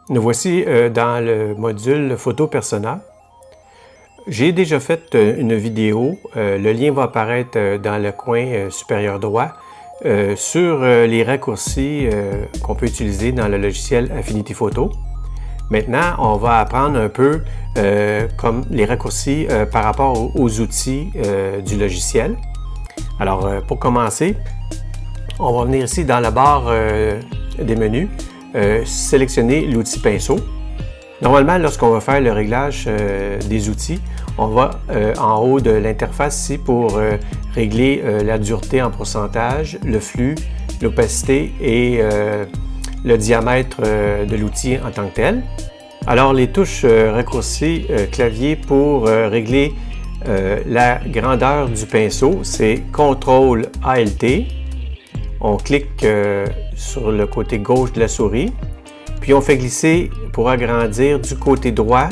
Nous voici dans le module Photo Persona. J'ai déjà fait une vidéo, le lien va apparaître dans le coin supérieur droit, sur les raccourcis qu'on peut utiliser dans le logiciel Affinity Photo. Maintenant, on va apprendre un peu comme les raccourcis par rapport aux outils du logiciel. Alors, pour commencer, on va venir ici dans la barre des menus, sélectionner l'outil pinceau. Normalement, lorsqu'on va faire le réglage des outils, on va en haut de l'interface ici pour régler la dureté en pourcentage, le flux, l'opacité et le diamètre de l'outil en tant que tel. Alors, les touches raccourcis clavier pour régler la grandeur du pinceau, c'est CTRL ALT. On clique sur le côté gauche de la souris, puis on fait glisser pour agrandir du côté droit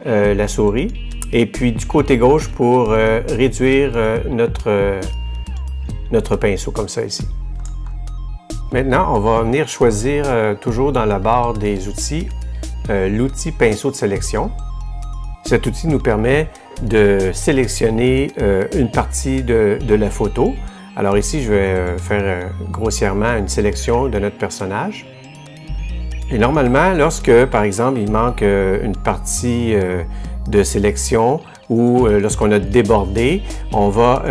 la souris, et puis du côté gauche pour réduire notre pinceau, comme ça ici. Maintenant, on va venir choisir, toujours dans la barre des outils, l'outil pinceau de sélection. Cet outil nous permet de sélectionner une partie de la photo. Alors ici, je vais faire grossièrement une sélection de notre personnage. Et normalement, lorsque, par exemple, il manque une partie de sélection ou lorsqu'on a débordé, on va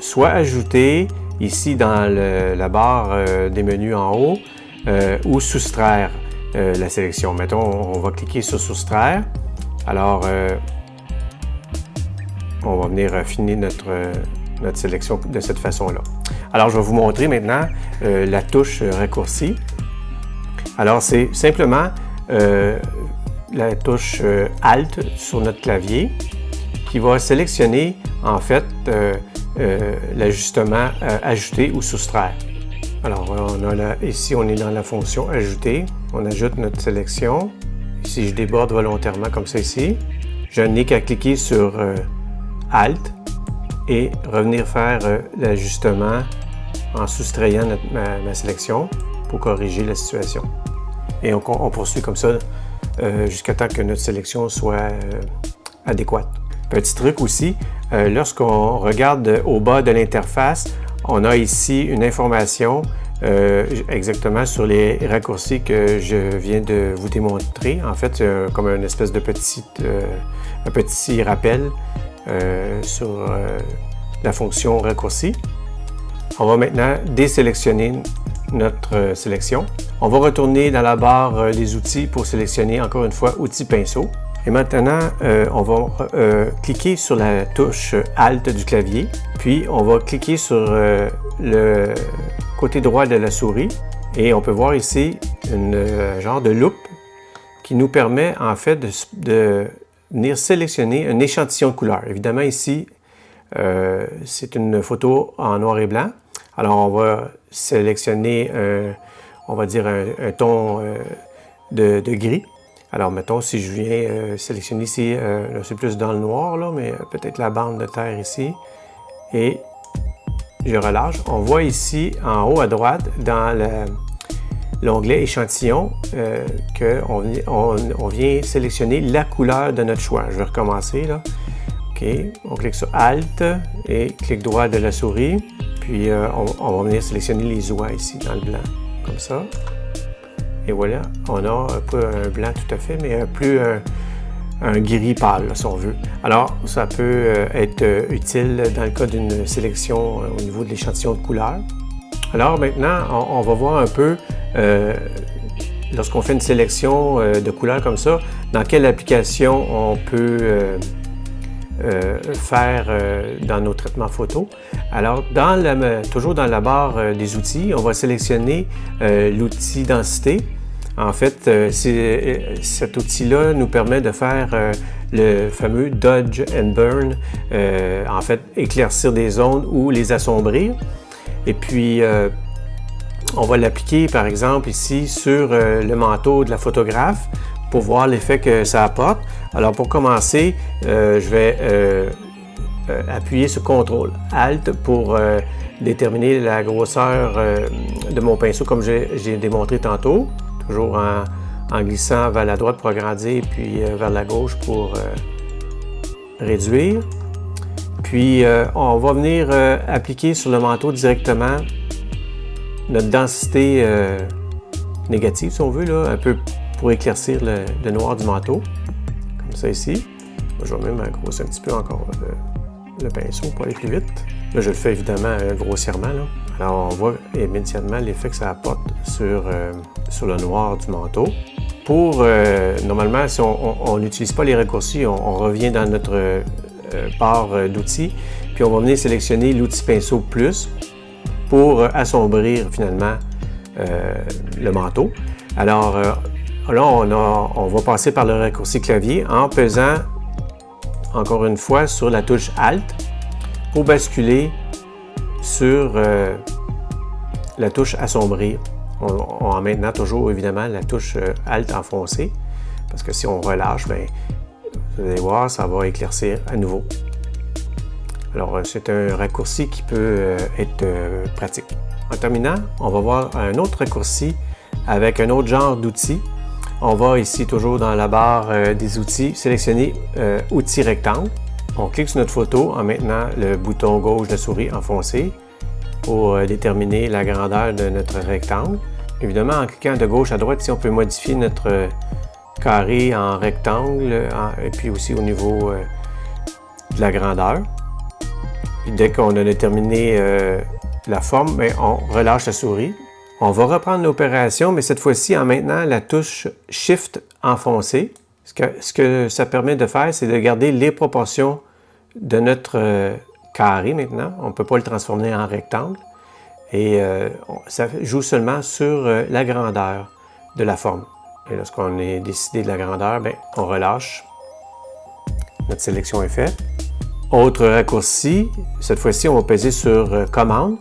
soit ajouter ici dans la barre des menus en haut ou soustraire la sélection. Mettons, on va cliquer sur soustraire. Alors, on va venir affiner notre sélection de cette façon-là. Alors, je vais vous montrer maintenant la touche raccourci. Alors, c'est simplement la touche Alt sur notre clavier qui va sélectionner en fait l'ajustement ajouter ou soustraire. Alors, ici, on est dans la fonction ajouter. On ajoute notre sélection. Si je déborde volontairement comme ça ici, je n'ai qu'à cliquer sur Alt et revenir faire l'ajustement en soustrayant ma sélection pour corriger la situation. Et on poursuit comme ça jusqu'à temps que notre sélection soit adéquate. Petit truc aussi, lorsqu'on regarde au bas de l'interface, on a ici une information exactement sur les raccourcis que je viens de vous démontrer. En fait, c'est comme une espèce de un petit rappel sur la fonction raccourci. On va maintenant désélectionner notre sélection. On va retourner dans la barre des outils pour sélectionner encore une fois outil pinceau. Et maintenant, on va cliquer sur la touche Alt du clavier, puis on va cliquer sur le côté droit de la souris et on peut voir ici un genre de loupe qui nous permet en fait de venir sélectionner un échantillon de couleurs. Évidemment ici, c'est une photo en noir et blanc. Alors on va sélectionner, on va dire un ton de gris. Alors mettons si je viens sélectionner ici, c'est plus dans le noir là, mais peut-être la bande de terre ici. Et je relâche. On voit ici en haut à droite dans l'onglet échantillon qu'on vient sélectionner la couleur de notre choix. Je vais recommencer là. OK, on clique sur Alt et clic droit de la souris. Puis on va venir sélectionner les oies ici dans le blanc, comme ça. Et voilà, on a pas un blanc tout à fait, mais plus un gris pâle, là, si on veut. Alors, ça peut être utile dans le cas d'une sélection au niveau de l'échantillon de couleurs. Alors maintenant, on va voir un peu, lorsqu'on fait une sélection de couleurs comme ça, dans quelle application on peut faire dans nos traitements photos. Alors, toujours dans la barre des outils, on va sélectionner l'outil densité. En fait, cet outil-là nous permet de faire le fameux Dodge and Burn, en fait, éclaircir des zones ou les assombrir. Et puis, on va l'appliquer, par exemple, ici sur le manteau de la photographe pour voir l'effet que ça apporte. Alors, pour commencer, je vais appuyer sur CTRL ALT pour déterminer la grosseur de mon pinceau comme j'ai démontré tantôt, toujours en glissant vers la droite pour agrandir, puis vers la gauche pour réduire. Puis on va venir appliquer sur le manteau directement notre densité négative, si on veut, là, un peu pour éclaircir le noir du manteau, comme ça ici. Moi, je vais même grossir un petit peu encore le pinceau pour aller plus vite. Là, je le fais évidemment grossièrement, là. Alors, on voit immédiatement l'effet que ça apporte sur le noir du manteau. Normalement, si on n'utilise pas les raccourcis, on revient dans notre barre d'outils, puis on va venir sélectionner l'outil pinceau plus pour assombrir finalement le manteau. Alors là, on va passer par le raccourci clavier en pesant encore une fois sur la touche Alt pour basculer sur la touche assombrir. En maintenant toujours évidemment la touche Alt enfoncée, parce que si on relâche, bien, vous allez voir, ça va éclaircir à nouveau. Alors, c'est un raccourci qui peut être pratique. En terminant, on va voir un autre raccourci avec un autre genre d'outil. On va ici, toujours dans la barre des outils, sélectionner Outils rectangle. On clique sur notre photo en maintenant le bouton gauche de la souris enfoncé pour déterminer la grandeur de notre rectangle. Évidemment, en cliquant de gauche à droite, ici, on peut modifier notre carré en rectangle et puis aussi au niveau de la grandeur. Puis dès qu'on a déterminé la forme, bien, on relâche la souris. On va reprendre l'opération, mais cette fois-ci en maintenant la touche Shift enfoncée. Ce que ça permet de faire, c'est de garder les proportions de notre carré maintenant. On ne peut pas le transformer en rectangle. Et ça joue seulement sur la grandeur de la forme. Et lorsqu'on est décidé de la grandeur, bien, on relâche. Notre sélection est faite. Autre raccourci, cette fois-ci, on va peser sur Commande.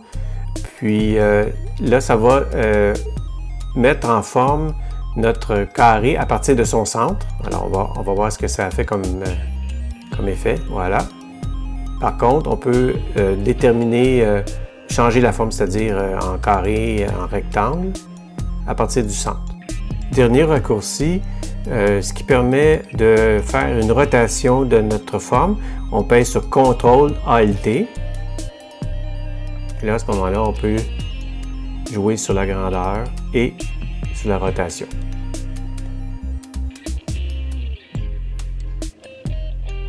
Puis là, ça va mettre en forme notre carré à partir de son centre. Alors, on va voir ce que ça a fait comme effet. Voilà. Par contre, on peut déterminer, changer la forme, c'est-à-dire en carré, en rectangle, à partir du centre. Dernier raccourci, ce qui permet de faire une rotation de notre forme. On pèse sur CTRL ALT. Et là, à ce moment-là, on peut jouer sur la grandeur et sur la rotation.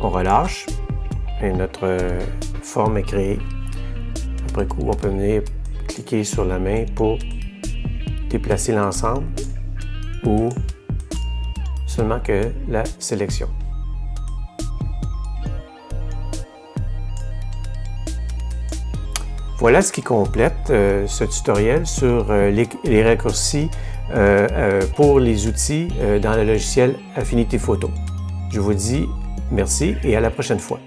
On relâche et notre forme est créée. Après coup, on peut venir cliquer sur la main pour déplacer l'ensemble ou seulement que la sélection. Voilà ce qui complète ce tutoriel sur les raccourcis pour les outils dans le logiciel Affinity Photo. Je vous dis merci et à la prochaine fois.